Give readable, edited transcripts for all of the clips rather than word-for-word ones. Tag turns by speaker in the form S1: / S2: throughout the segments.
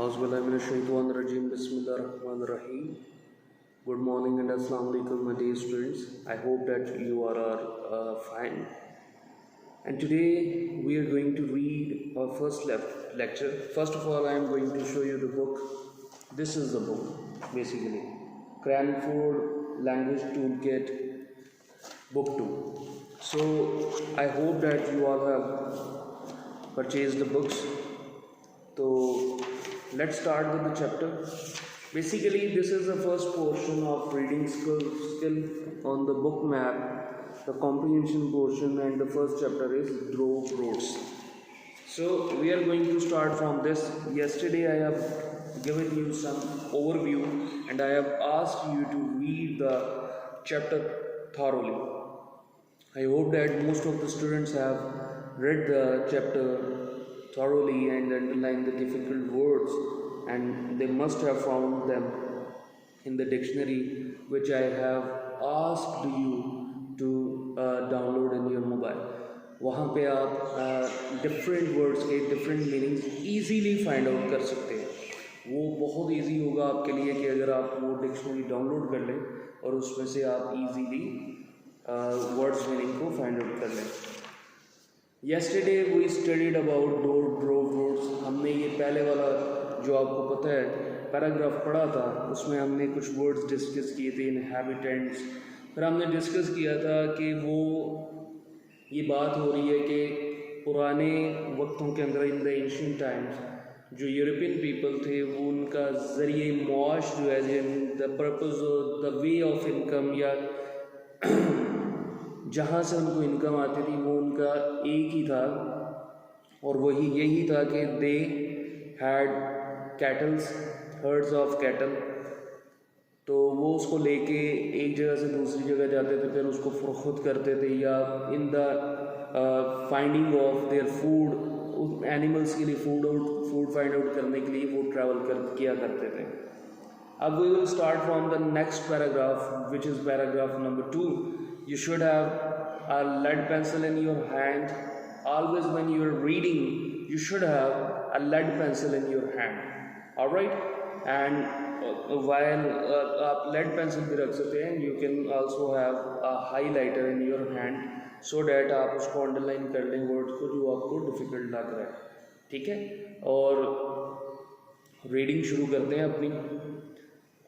S1: Auzubillahiminash-shaytanir-rajim. Bismillahir-rahmanir-rahim. Good morning and Assalamu alaikum, my dear students. I hope that you are fine. And today we are going to read our first lecture. First of all, I am going to show you the book. This is the book, basically. Cranford Language Toolkit, Book 2. So I hope that you all have purchased the books. So let's start with the chapter. Basically, this is the first portion of reading skill on the book map, the comprehension portion, and the first chapter is drove roads. So we are going to start from this. Yesterday I have given you some overview and I have asked you to read the chapter thoroughly. I hope that most of the students have read the chapter thoroughly and underlined the difficult words, and they must have found them in the dictionary which I have asked you to download in your mobile. वहाँ पे आप different words के different meanings easily find out कर सकते हैं. वो बहुत easy होगा आपके लिए कि अगर आप वो dictionary download कर लें और उसमें से आप easily words meaning को find out कर लें. Yesterday we studied about drove roads. हमने ये पहले वाला जो आपको पता है पैराग्राफ पढ़ा था, उसमें हमने कुछ वर्ड्स डिस्कस किए थे, इनहैबिटेंट्स. फिर हमने डिस्कस किया था कि वो ये बात हो रही है कि पुराने वक्तों के अंदर इन द एंशिएंट टाइम्स जो यूरोपियन पीपल थे वो उनका ज़रिए मुआश जो है the purpose the way of income या जहाँ से उनको इनकम आती थी वो उनका एक ही था और वही यही था कि they had kettles, hertz of cattle. तो वो उसको लेके एक जगह से दूसरी जगह जाते थे, फिर उसको फरोख्त करते थे या in the finding of their food, animals के लिए फूड फाइंड आउट करने के लिए वो ट्रैवल किया करते थे. अब we will start from the next paragraph which is paragraph number 2. You should have a lead pencil in your hand. Always when you are reading, you should have a lead pencil in your hand. Alright? And while आप lead pencil भी रख सकते हैं, you can also have a highlighter in your hand so that आप उसको underline कर लें words को जो आपको difficult लग रहा है. ठीक है? और reading शुरू करते हैं अपनी.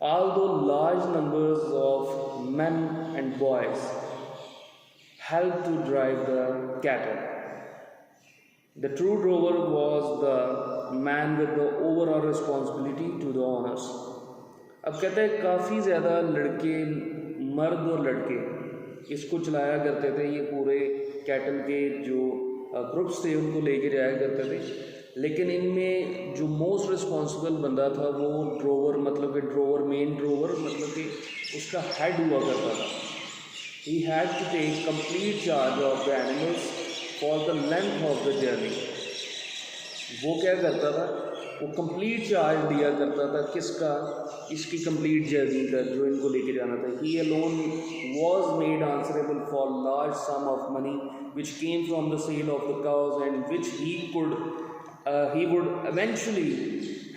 S1: Although large numbers of men and boys helped to drive the cattle, the true drover was the man with the overall responsibility to the owners. अब कहते हैं काफ़ी ज़्यादा लड़के, मर्द और लड़के इसको चलाया करते थे. ये पूरे कैटल के जो ग्रुप्स थे उनको लेके जाया करते थे. लेकिन इनमें जो मोस्ट रिस्पॉन्सिबल बंदा था वो ड्रोवर, मतलब कि ड्रोवर, मेन ड्रोवर, मतलब कि उसका हेड हुआ करता था. He had to take complete charge of the animals for the length of the journey. वो क्या करता था, वो complete charge दिया करता था किसका, इसकी complete journey का जो इनको लेके जाना था. He alone was made answerable for large sum of money which came from the sale of the cows and which he would eventually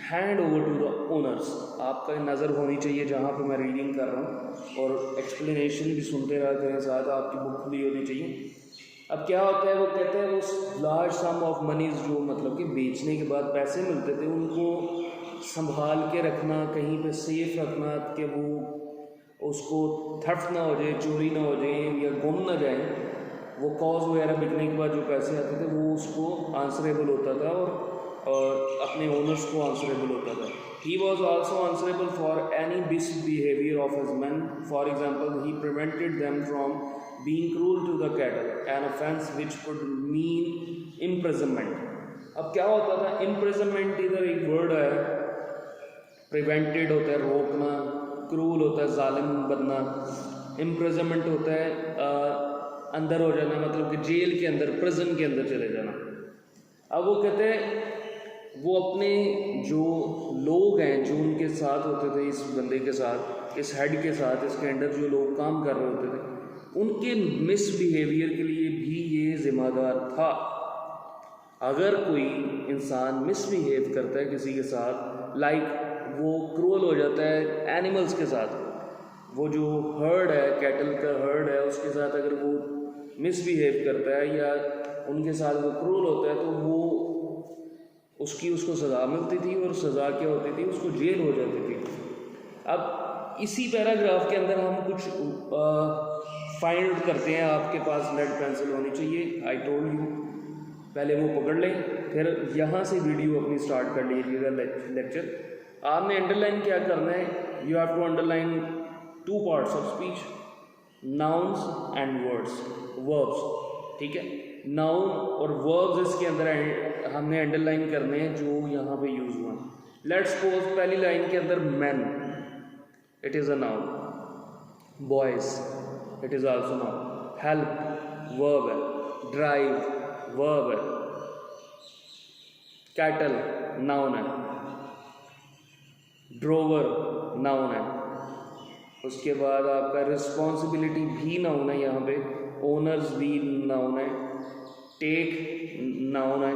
S1: hand over to the owners. आपका नज़र होनी चाहिए जहाँ पे मैं रीडिंग कर रहा हूँ और एक्सप्लेनेशन भी सुनते रहते हैं, साथ आपकी बुक खुली होनी चाहिए. अब क्या होता है, वो कहते हैं उस लार्ज सम ऑफ मनीज जो मतलब कि बेचने के बाद पैसे मिलते थे उनको संभाल के रखना, कहीं पे सेफ रखना कि वो उसको थफ्ट ना हो जाए, चोरी ना हो जाए या गुम ना जाए. वो कॉज वगैरह बिकने के बाद जो पैसे आते थे वो उसको आंसरेबल होता था और अपने ओनर्स को आंसरेबल होता था. He was also answerable for any misbehavior of his men. For example, he prevented them from being cruel to the cattle, an offence which could mean imprisonment. अब क्या होता था, imprisonment इधर एक वर्ड है, prevented होता है रोकना, cruel होता है जालिम बनना, imprisonment होता है अंदर हो जाना, मतलब कि जेल के अंदर, prison के अंदर चले जाना. अब वो कहते हैं वो अपने जो लोग हैं जो उनके साथ होते थे, इस बंदे के साथ, इस हेड के साथ, इसके अंडर जो लोग काम कर रहे होते थे, उनके मिसबिहेवियर के लिए भी ये ज़िम्मेदार था. अगर कोई इंसान मिसबिहेव करता है किसी के साथ, लाइक वो क्रूअल हो जाता है एनिमल्स के साथ, वो जो हर्ड है, कैटल का हर्ड है, उसके साथ अगर वो मिसबिहेव करता है या उनके साथ वो क्रूअल होता है, तो वो उसको सज़ा मिलती थी, और सज़ा क्या होती थी, उसको जेल हो जाती थी। अब इसी पैराग्राफ के अंदर हम कुछ फाइंड करते हैं। आपके पास लेड पेंसिल होनी चाहिए, आई टोल्ड यू। पहले वो पकड़ लें, फिर यहाँ से वीडियो अपनी स्टार्ट कर लीजिएगा लेक्चर। आपने अंडरलाइन क्या करना है, you have to underline 2 parts of speech, nouns and words, verbs, ठीक है। नाउन और वर्ब्स इसके अंदर हमने अंडरलाइन करने हैं जो यहाँ पे यूज हुआ। लेट्स सपोज पहली लाइन के अंदर man, it is a noun. Boys, it is also known. Help verb है, ड्राइव वर्ब है, कैटल नाउन है, ड्रोवर नाउन है। उसके बाद आपका रिस्पॉन्सिबिलिटी भी नाउन है, यहाँ पे ओनर्स भी नाउन है, टेक नाउन है,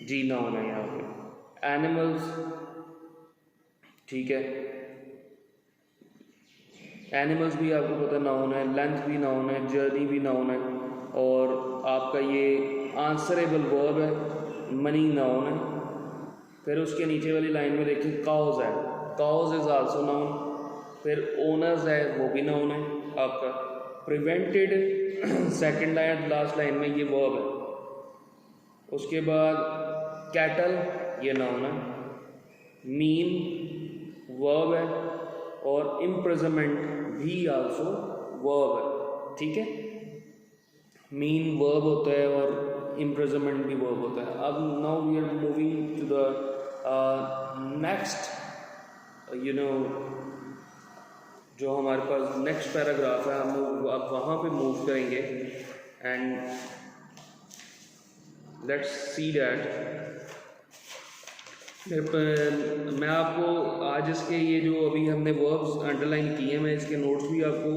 S1: जी नाउन है यहाँ पे, एनिमल्स, ठीक है, एनिमल्स भी आपको पता नाउन है, लेंथ भी नाउन है, जर्नी भी नाउन है, और आपका ये आंसरेबल वर्ब है, मनी नाउन है। फिर उसके नीचे वाली लाइन में देखिए काउज है, काउज इज आल्सो नाउन। फिर ओनर्स है, वो भी नाउन है आपका। Prevented second line last line में ये वर्ब है। उसके बाद कैटल ये नाउन है, मीन वर्ब है, और इम्प्रिजनमेंट भी आल्सो वर्ब है, ठीक है। मीन वर्ब होता है और इम्प्रिजनमेंट भी वर्ब होता है। अब now we are moving to the next, जो हमारे पास नेक्स्ट पैराग्राफ है, हम अब वहाँ पे मूव करेंगे एंड लेट्स सी दैट। मैं आपको आज इसके ये जो अभी हमने वर्ब्स अंडरलाइन किए हैं, मैं इसके नोट्स भी आपको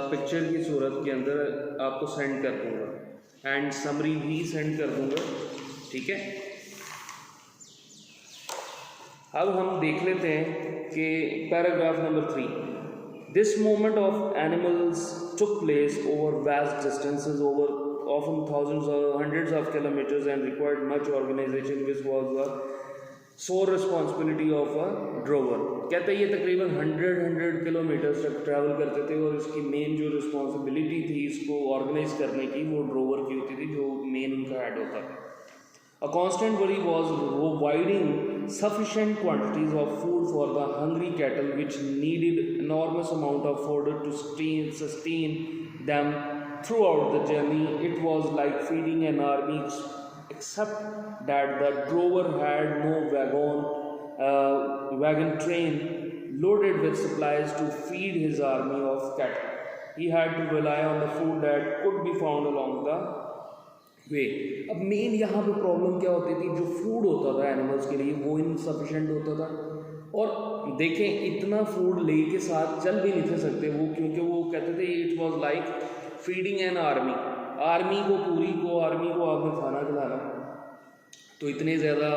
S1: पिक्चर की सूरत के अंदर आपको सेंड कर दूँगा एंड समरी भी सेंड कर दूँगा, ठीक है। अब हम देख लेते हैं कि paragraph number 3, this movement of animals took place over vast distances, over often thousands or hundreds of kilometers, and required much organization, which was the sole responsibility of a drover। कहते हैं ये तकरीबन 100 किलोमीटर्स तक travel करते थे, और इसकी main जो रिस्पॉन्सिबिलिटी थी इसको ऑर्गेनाइज करने की, वो ड्रोवर की होती थी, जो मेन उनका हेड होता था। A constant worry was providing sufficient quantities of food for the hungry cattle, which needed enormous amount of fodder to sustain them throughout the journey. It was like feeding an army, except that the drover had no wagon train loaded with supplies to feed his army of cattle. He had to rely on the food that could be found along the वे। अब main यहाँ पे problem क्या होती थी, जो food होता था animals के लिए वो इनसफिशेंट होता था। और देखें इतना फूड ले के साथ चल भी नहीं थे सकते वो, क्योंकि वो कहते थे it was like feeding an army, army को आर्मी को आपने खाना खिलाना, तो इतने ज़्यादा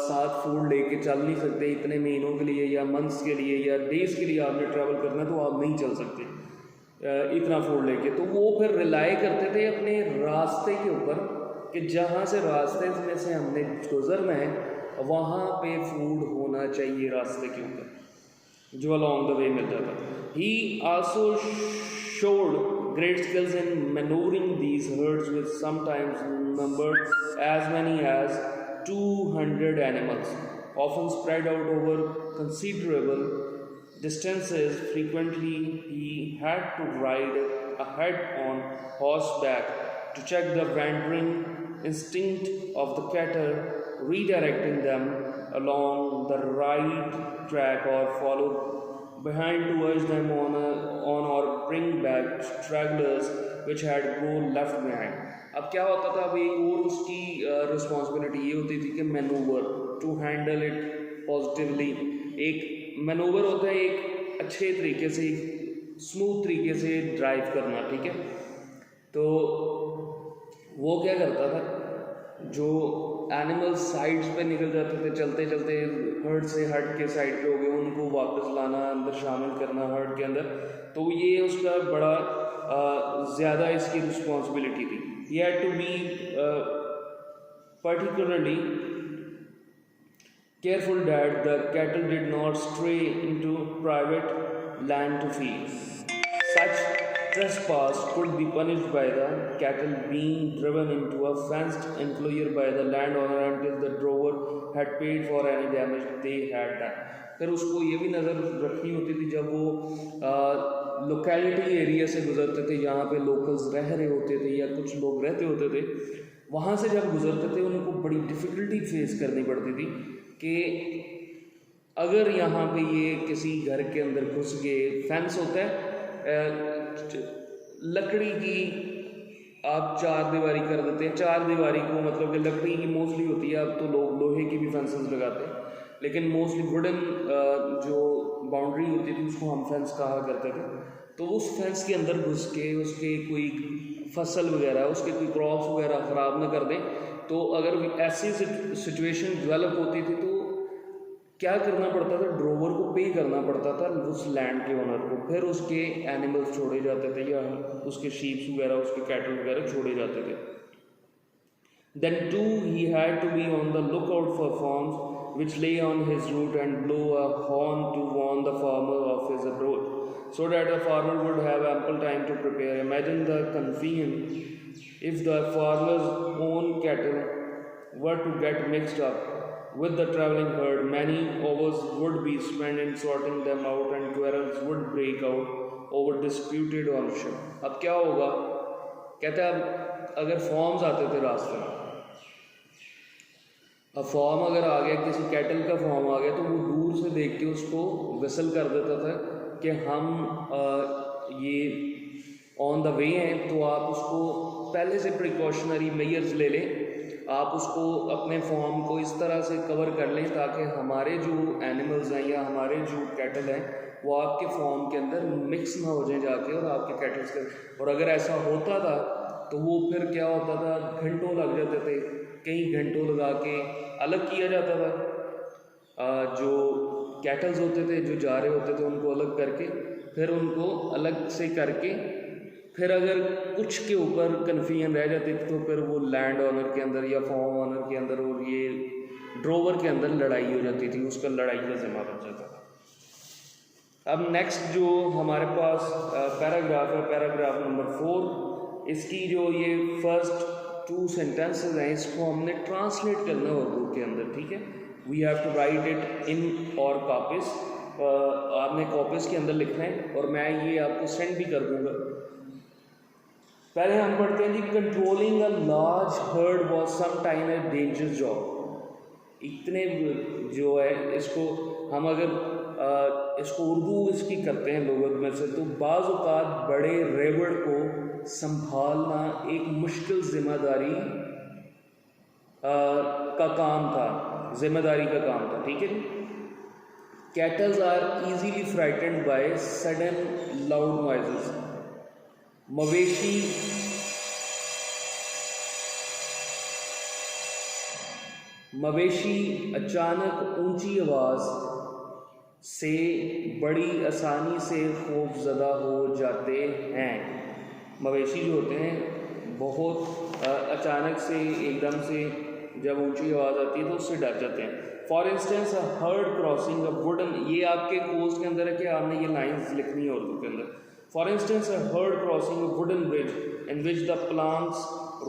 S1: साथ फूड लेके चल नहीं सकते, इतने महीनों के लिए या मंथ्स के लिए या डेज़ के लिए आपने ट्रैवल करना, तो आप नहीं चल सकते इतना फूड लेके। तो वो फिर रिलाई करते थे अपने रास्ते के ऊपर कि जहाँ से रास्ते में से हमने गुजरना है वहाँ पे फूड होना चाहिए रास्ते के ऊपर, जो अलॉन्ग द वे मिलता था। ही also showed great skills in maneuvering these herds, with sometimes numbered as many as 200 animals, often spread out over considerable distances. Frequently he had to ride ahead on horseback to check the wandering instinct of the cattle, redirecting them along the right track, or follow behind to urge them on or bring back stragglers which had gone left behind। अब क्या होता था, अब एक और उसकी responsibility ये होती थी कि manoeuvre, to handle it positively. एक मैनूवर होता है एक अच्छे तरीके से स्मूथ तरीके से ड्राइव करना, ठीक है। तो वो क्या करता था, जो एनिमल साइड्स पे निकल जाते थे चलते चलते, हर्ड से हट के साइड पे हो गए, उनको वापस लाना, अंदर शामिल करना हर्ड के अंदर, तो ये उसका बड़ा ज़्यादा इसकी रिस्पॉन्सिबिलिटी थी। He had to be particularly careful that the cattle did not stray into private land to feed. Such trespass could be punished by the cattle being driven into a fenced enclosure by the landowner until the drover had paid for any damage they had done. फिर उसको ये भी नज़र रखनी होती थी जब वो लोकेलिटी एरिया से गुजरते थे, यहाँ पे लोकल्स रह रहे होते थे या कुछ लोग रहते होते थे, वहाँ से जब गुजरते थे उनको बड़ी डिफ़िकल्टी फेस करनी पड़ती थी कि अगर यहाँ पे ये किसी घर के अंदर घुस गए, फेंस होता है लकड़ी की, आप चार दीवारी कर देते हैं, चार दीवारी को मतलब कि लकड़ी की मोस्टली होती है, अब तो लोग लोहे की भी फेंसेस लगाते हैं, लेकिन मोस्टली वुडन जो बाउंड्री होती थी उसको हम फेंस कहा करते थे। तो उस फेंस के अंदर घुस के उसके कोई फसल वगैरह, उसके कोई क्रॉप्स वगैरह ख़राब ना कर दें, तो अगर ऐसी सिचुएशन डेवलप होती थी तो क्या करना पड़ता था, ड्रोवर को पे करना पड़ता था उस लैंड के ओनर को, फिर उसके एनिमल्स छोड़े जाते थे या उसके शीप्स वगैरह, उसके कैटल वगैरह छोड़े जाते थे। Then too he had to be on the lookout for farms which lay on his route and blow a horn to warn the farmer of his approach, so that the farmer would have ample time to prepare. Imagine the confusion if the farmer's own cattle were to get mixed up with the traveling herd. Many hours would be spent in sorting them out and quarrels would break out over disputed ownership. अब क्या होगा, कहते हैं अगर forms आते थे रास्ते में, अब फॉर्म अगर आ गया, किसी कैटल का फॉर्म आ गया, तो वो दूर से देख के उसको विसल कर देता था कि हम ये ऑन द वे हैं, तो आप उसको पहले से प्रिकॉशनरी मेजर्स ले लें, आप उसको अपने फॉर्म को इस तरह से कवर कर लें ताकि हमारे जो एनिमल्स हैं या हमारे जो कैटल हैं वो आपके फॉर्म के अंदर मिक्स ना हो जाए जाके और आपके कैटल्स के। और अगर ऐसा होता था तो वो फिर क्या होता था, घंटों लग जाते थे, कई घंटों लगा के अलग किया जाता था। जो कैटल्स होते थे जो जा रहे होते थे उनको अलग करके, फिर उनको अलग से करके, फिर अगर कुछ के ऊपर कन्फ्यूजन रह जाती थी तो फिर वो लैंड ऑनर के अंदर या फॉर्म ऑनर के अंदर और ये ड्रोवर के अंदर लड़ाई हो जाती थी, उसका लड़ाई का ज़िम्मा बन जाता था। अब नेक्स्ट जो हमारे पास पैराग्राफ है, पैराग्राफ नंबर 4, इसकी जो ये फर्स्ट 2 सेंटेंसेस हैं इसको हमने ट्रांसलेट करना है उर्दू के अंदर, ठीक है। We have to write it in our copies, आपने कॉपीज के अंदर लिखना है और मैं ये आपको सेंड भी कर दूंगा। पहले हम पढ़ते हैं जी, controlling a large herd was some time a dangerous job. इतने जो है इसको हम अगर इसको उर्दू इसकी करते हैं लोगों में से, तो बाज़ औक़ात बड़े रेवड़ को संभालना एक मुश्किल जिम्मेदारी का काम था, जिम्मेदारी का काम था, ठीक है। Cattles are easily frightened by sudden loud noises. मवेशी अचानक ऊंची आवाज़ से बड़ी आसानी से खौफज़दा हो जाते हैं। मवेशी जो होते हैं बहुत अचानक से एकदम से जब ऊंची आवाज़ आती है तो उससे डर जाते हैं। For instance a herd crossing a wooden, ये आपके कोर्स के अंदर है कि आपने ये लाइन्स लिखनी है उर्दू के अंदर। For instance, a herd crossing a wooden bridge in which the planks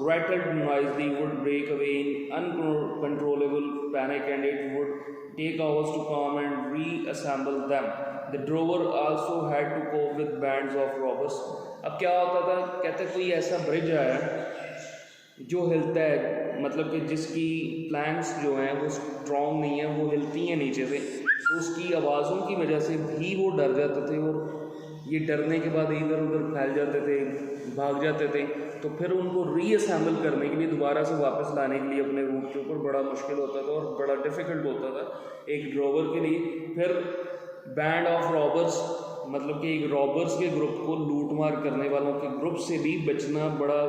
S1: rattled noisily would break away in uncontrollable panic and it would take hours to calm and reassemble them. The drover also had to cope with bands of robbers. अब क्या होता था, कहते कोई ऐसा bridge आया जो हिलता है, मतलब कि जिसकी प्लैंक्स जो हैं वो स्ट्रॉन्ग नहीं है, वो हिलती हैं नीचे से, तो उसकी आवाज़ों की वजह से भी वो डर जाते थे और ये डरने के बाद इधर उधर फैल जाते थे, भाग जाते थे। तो फिर उनको रीअसेंबल करने के लिए, दोबारा से वापस लाने के लिए अपने रूट के ऊपर बड़ा मुश्किल होता था और बड़ा डिफ़िकल्ट होता था एक ड्रोवर के लिए। फिर बैंड ऑफ रॉबर्स मतलब कि एक रॉबर्स के ग्रुप को लूट मार करने वालों के ग्रुप से भी बचना बड़ा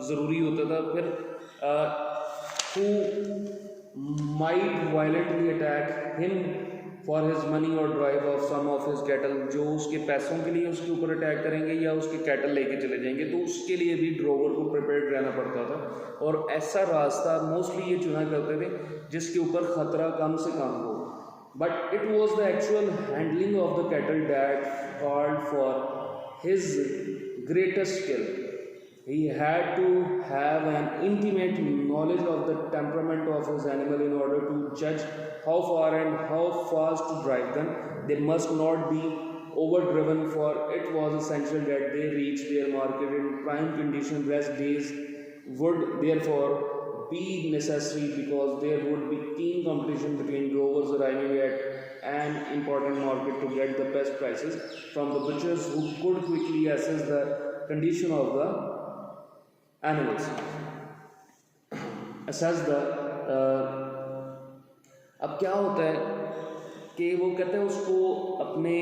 S1: ज़रूरी होता था। फिर who might violently attack him for his money or drive off some of his cattle, जो उसके पैसों के लिए उसके ऊपर अटैक करेंगे या उसके कैटल लेके चले जाएंगे, तो उसके लिए भी ड्रोवर को प्रिपेयर्ड रहना पड़ता था। और ऐसा रास्ता मोस्टली ये चुना करते थे जिसके ऊपर ख़तरा कम से कम हो। But it was the actual handling of the cattle that called for his greatest skill. He had to have an intimate knowledge of the temperament of his animal in order to judge how far and how fast to drive them. They must not be overdriven, for it was essential that they reach their market in prime condition. Rest days would therefore be necessary because there would be keen competition between drovers arriving at an important market to get the best prices from the butchers who could quickly assess the condition of the animals, assess the अब क्या होता है कि वो कहते हैं उसको अपने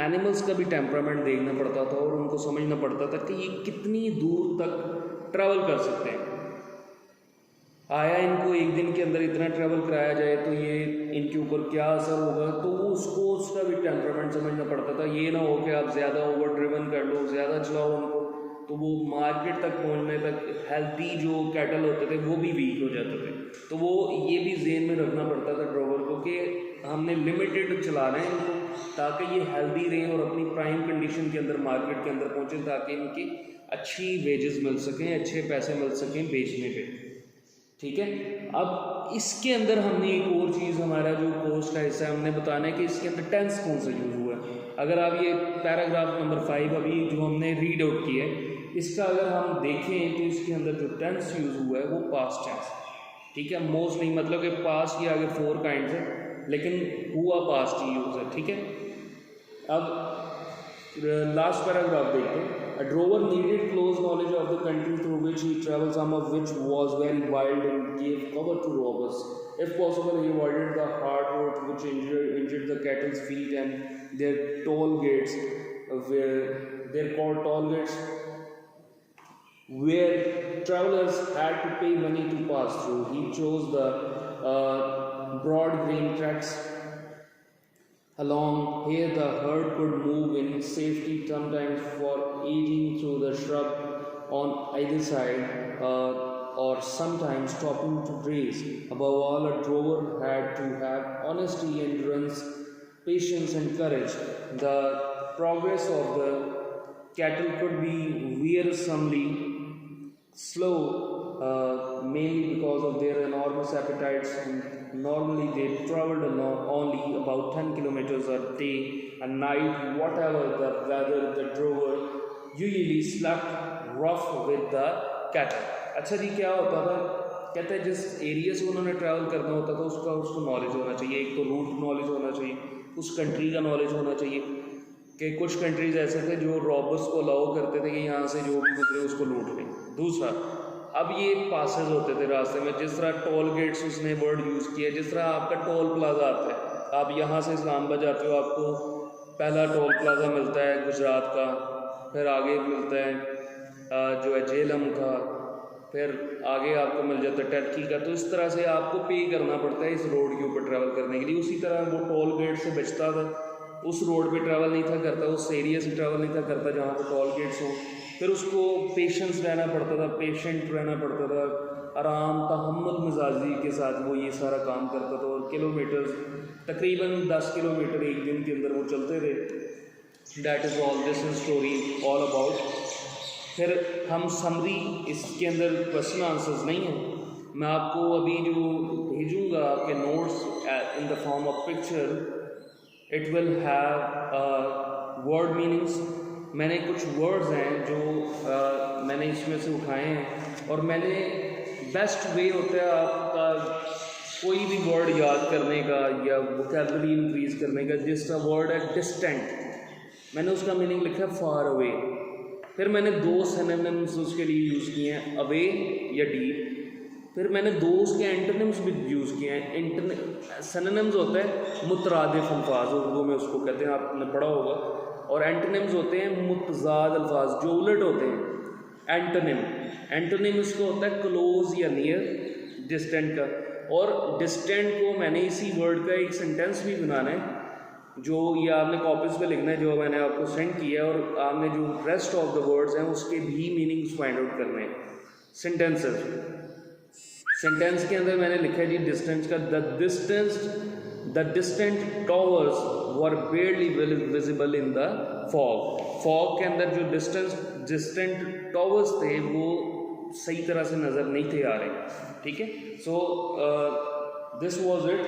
S1: एनिमल्स का भी टेम्परामेंट देखना पड़ता था और उनको समझना पड़ता था कि ये कितनी दूर तक ट्रैवल कर सकते हैं। आया इनको एक दिन के अंदर इतना ट्रैवल कराया जाए तो ये इनके ऊपर क्या असर होगा, तो वो उसको उसका भी टेम्परामेंट समझना पड़ता था। ये ना हो कि आप ज़्यादा ओवर ड्रिवन कर लो, ज़्यादा चलाओ उनको, तो वो मार्केट तक पहुंचने तक हेल्दी जो कैटल होते थे वो भी वीक हो जाते थे। तो वो ये भी जेन में रखना पड़ता था ड्रोवर को कि हमने लिमिटेड चलाना है इनको ताकि ये हेल्दी रहें और अपनी प्राइम कंडीशन के अंदर मार्केट के अंदर पहुँचें, ताकि इनकी अच्छी वेजेस मिल सकें, अच्छे पैसे मिल सकें बेचने पे। ठीक है, अब इसके अंदर हमने एक और चीज़, हमारा जो कोर्स का हिस्सा है, हमने बताना है कि इसके अंदर टेंस कौन सा यूज़ हुआ है। अगर आप ये पैराग्राफ नंबर 5 अभी जो हमने रीड आउट किया है, इसका अगर हम देखें तो इसके अंदर जो टेंस यूज़ हुआ है वो पास्ट टेंस। ठीक है, मोस्टली मतलब कि पास्ट के आगे 4 काइंड्स है, लेकिन हुआ पास्ट ही यूज़ है। ठीक है, अब लास्ट पैराग्राफ देखते हैं। A drover needed close knowledge of the country through which he travelled, some of which was very wild and gave cover to robbers. If possible, he avoided the hard road which injured the cattle's feet and their toll gates, they're called toll gates, where travellers had to pay money to pass through. He chose the broad green tracks. Along here the herd could move in safety, sometimes for eating through the shrub on either side, or sometimes stopping to graze. Above all, a drover had to have honesty, endurance, patience and courage. The progress of the cattle could be wearisomely slow, mainly because of their enormous appetites, and normally they traveled only about 10 kilometers a day a night. Whatever the weather, the drover usually slept rough with the cattle. अच्छा जी, क्या होता था, कहते हैं जिस area से उन्होंने travel करना होता था उसको नॉलेज होना चाहिए। एक तो रूट नॉलेज होना चाहिए, उस कंट्री का नॉलेज होना चाहिए कि कुछ कंट्रीज़ ऐसे थे जो रॉबर्स को अलाउ करते थे कि यहाँ से जो भी गुजरे उसको लूट लें। दूसरा, अब ये पासेज होते थे रास्ते में, जिस तरह टोल गेट्स उसने वर्ड यूज़ किया, जिस तरह आपका टोल प्लाजा आता है, आप यहाँ से इस्लामाबाद जाते हो, आपको पहला टोल प्लाजा मिलता है गुजरात का, फिर आगे मिलता है जो है झेलम का, फिर आगे आपको मिल जाता है टर्की का। तो इस तरह से आपको पे करना पड़ता है इस रोड के ऊपर ट्रैवल करने के लिए। उसी तरह वो टोल गेट से बचता था, उस रोड पे ट्रैवल नहीं था करता, उस एरिया से ट्रैवल नहीं था करता जहाँ पे टोल गेट्स हो। फिर उसको पेशेंस रहना पड़ता था, पेशेंट रहना पड़ता था, आराम तहम्मुल मिजाजी के साथ वो ये सारा काम करता था। और किलोमीटर्स तकरीबन 10 किलोमीटर एक दिन के अंदर वो चलते थे। That is all, this is story all about. फिर हम समरी, इसके अंदर क्वेश्चन आंसर्स नहीं हैं, मैं आपको अभी जो भेजूँगा आपके notes in the form of picture, it will have word meanings. मैंने कुछ वर्ड्स हैं जो मैंने इसमें से उठाए हैं, और मैंने बेस्ट वे होता है आपका कोई भी वर्ड याद करने का या वोकैबुलरी इंक्रीज़ करने का। जिसका वर्ड है डिस्टेंट, मैंने उसका मीनिंग लिखा है फार अवे। फिर मैंने 2 सिनोनिम्स उसके लिए यूज़ किए हैं, अवे या डीप। फिर मैंने 2 उसके एंटोनिम्स भी यूज़ किए हैं। सिनोनिम्स होता है मुतरादिफ अल्फाज, उर्दू में उसको कहते हैं, आपने पढ़ा होगा। और एंटोनिम्स होते हैं मुतजाद अल्फाज जो उलट होते हैं। एंटोनिम इसको होता है क्लोज या नियर डिस्टेंट का। और डिस्टेंट को मैंने इसी वर्ड का एक सेंटेंस भी बनाना है, जो ये आपने कॉपीज पे लिखना है, जो मैंने आपको सेंड किया है, और आपने जो रेस्ट ऑफ द वर्ड्स हैं उसके भी मीनिंग्स फाइंड आउट करने हैं। सेंटेंस के अंदर मैंने लिखा है जी डिस्टेंस का, the distant towers were बेयरली visible in the fog. Fog के अंदर जो डिस्टेंट टॉवर्स थे वो सही तरह से नज़र नहीं थे आ रहे। ठीक है, so this was it.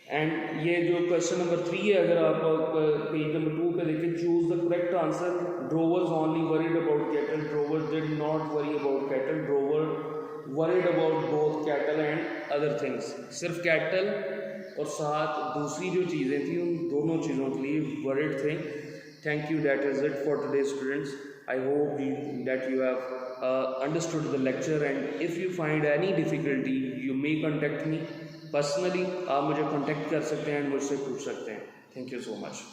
S1: And ये जो क्वेश्चन नंबर 3 है, अगर आप पेज नंबर 2 पे देखें, choose the correct answer. Drovers only worried about cattle, drover did not worry about cattle, drover worried about both cattle and other things. सिर्फ cattle और साथ दूसरी जो चीज़ें थी उन दोनों चीज़ों के लिए वरीड थे। Thank you, that is it for today students. I hope that you have understood the lecture, and if you find any difficulty you may contact me personally। आप मुझे contact कर सकते हैं and मुझसे पूछ सकते हैं। Thank you so much।